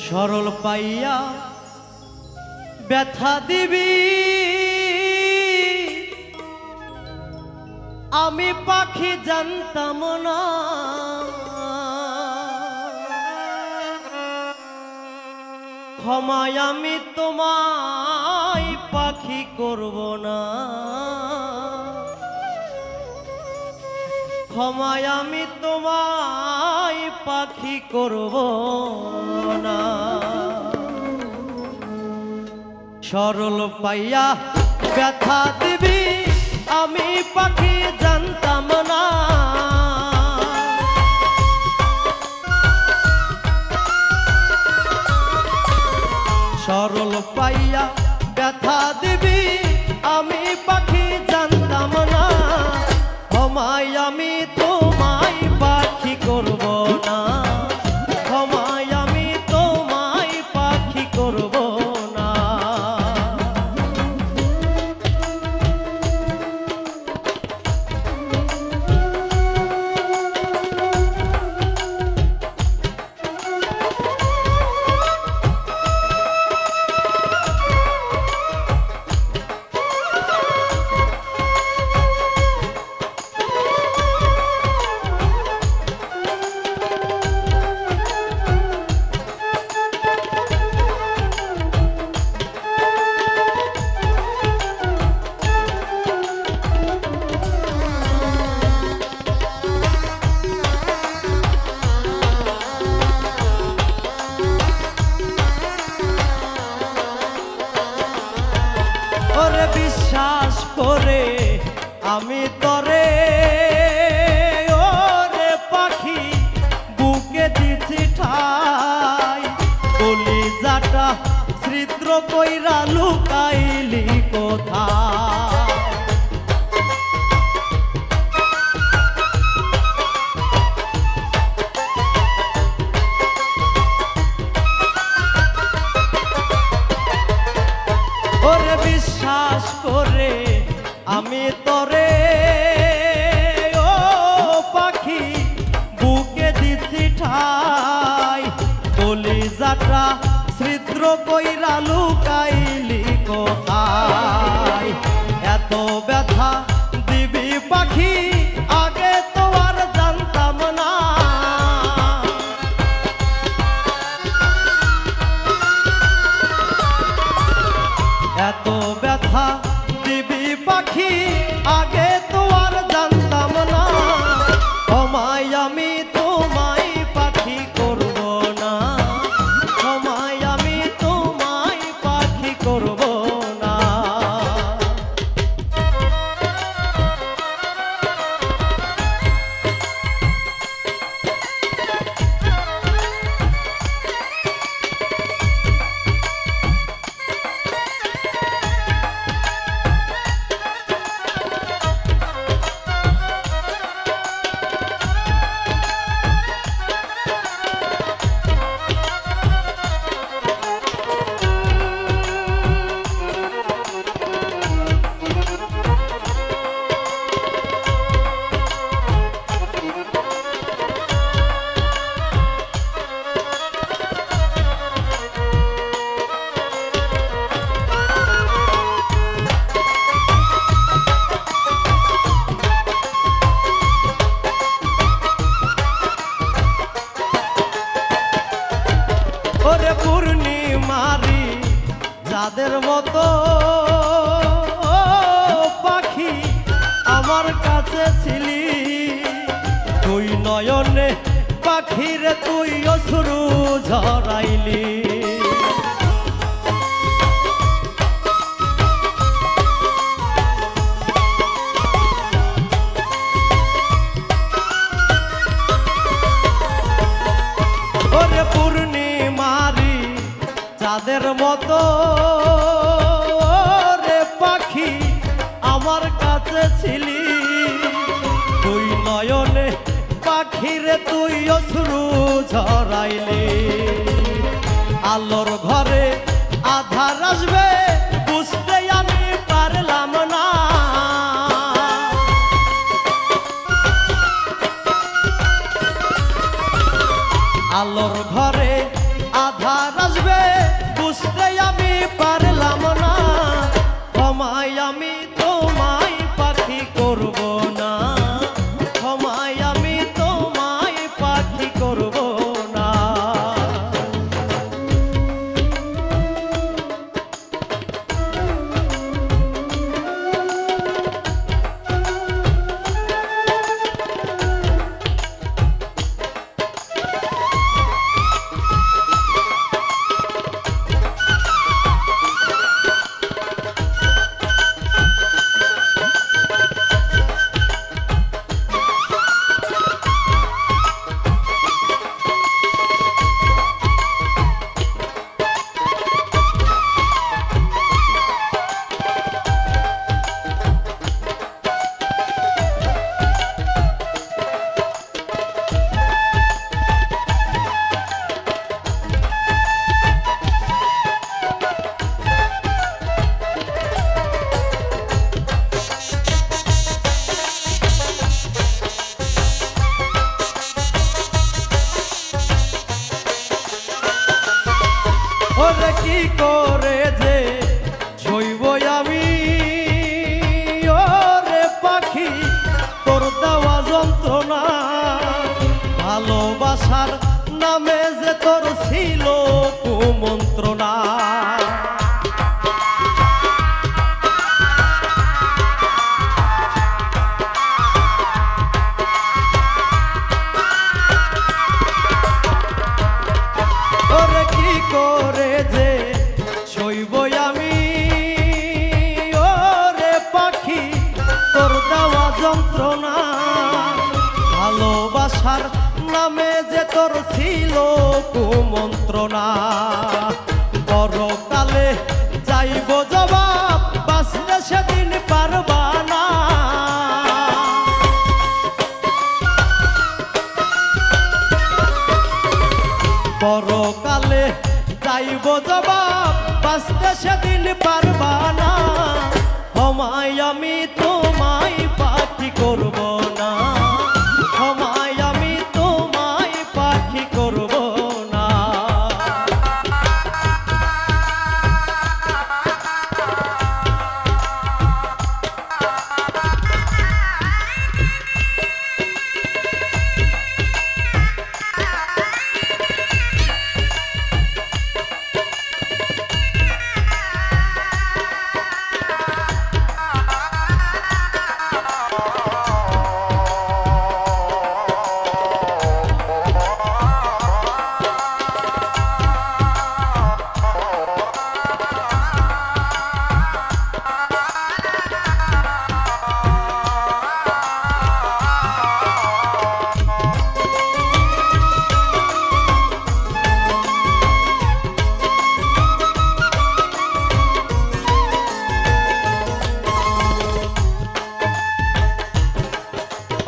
সরল পাইয়া ব্যথা দিবি আমি পাখি জানতাম না, ক্ষমায় আমি তোমায় পাখি করব না, ক্ষমায় আমি তোমায় পাখি করব না। সরল পাইয়া ব্যথা দিবি আমি পাখি জানতাম না, সরল পাইয়া ব্যথা দিবি আমি পাখি জানতাম না, ক্ষমায় আমি তোমায় পাখি করব না, ক্ষমায় আমি তোমায় পাখি করব না। ওরে বিশ্বাস করে আমি তরে ওরে পাখি বুকে দিছি ঠাই, কলিজাটা ছিদ্র কইরা লুকাইলি কোথায়। ওরে বিশ্বাস করে আমি তরে ও পাখি বুকে দিছি ঠাই, কলিজাটা ছিদ্র কইরা লুকাইলি কোথায়। এত ব্যথা দিবি পাখি আগে তো আর জানতাম না, এত ব্যথা দিবি পাখি আগে তো আর জানতাম না, ক্ষমায় আমি তোমায় পাখি করব না, ক্ষমায় আমি তোমায় পাখি করব না। ওরে পূর্ণিমারি যাদের মতো পাখি আমার কাছে ছিলি, তুই নয়নে পাখিরে তুই অশ্রু ঝরাইলি। ওরে পূর্ণিমারি যাদের মতো রে পাখি আমার কাছে ছিলি, তুই নয়নে পাখিরে তুই অশ্রু ঝরাইলি। আলোর ঘরে আধার আসবে বুঝতে আমি পারলাম না, আলোর ঘরে আধার আসবে বুঝতে আমি পারলাম না, ক্ষমায় আমি তোমায় পাখি করব না, ক্ষমায় আমি তোমায় পাখি করব না। ওরে কি করে যে ছইব আমি, ওরে পাখি তোর দেওয়া যন্ত্রণা, ভালোবাসার নামে যে তোর ছিল কুমন্ত্রণা। ওরে কি করে যে ছইব আমি, ওরে পাখি তোর দেওয়া যন্ত্রণা, ভালোবাসার নামে যে তোর ছিল কুমন্ত্রণা। পরকালে যাইব জবাব বাঁচতে সেদিন পারবা না, পরকালে যাইব জবাব বাঁচতে সেদিন পারবা না, ক্ষমায় আমি তোমায় পাখি করব না, ক্ষমায় আমি তোমায় পাখি করব না।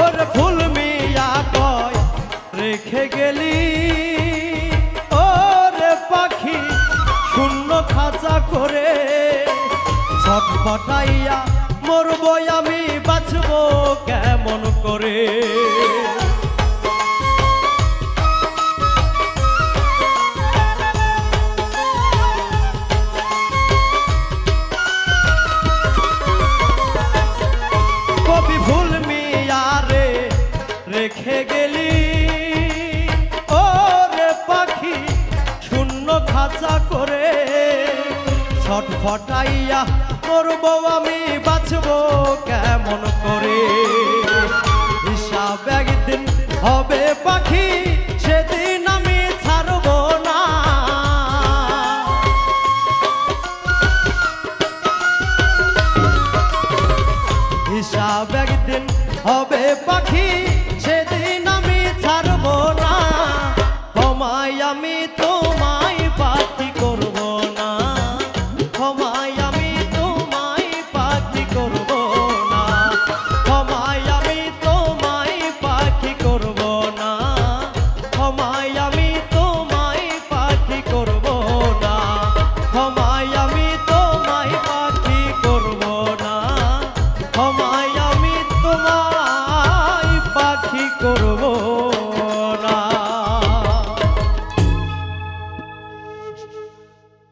ওরে ফুল মিয়া কয় রেখে গেলি, ওরে পাখি শূন্য খাঁচা করে, ছটফটাইয়া মরব আমি বাঁচব কেমন করে। কবি ফুল মিয়া রে রেখে গেলি, ওরে পাখি শূন্য খাঁচা করে, ছটফটাইয়া মরব আমি বাঁচব কেমন করে। হিসাব একদিন হবে পাখি সেদিন আমি ছাড়ব না, হিসাব একদিন হবে পাখি সেদিন আমি ছাড়ব না, ক্ষমায় আমি তোমায় পাখি করব না, ক্ষমায় আমি তোমায় পাখি করব না, ক্ষমায় আমি তোমায় পাখি করব না, ক্ষমায় আমি তোমায় পাখি করব না, ক্ষমায় আমি তোমায় পাখি করব না, ক্ষমায় আমি তোমায় পাখি করব।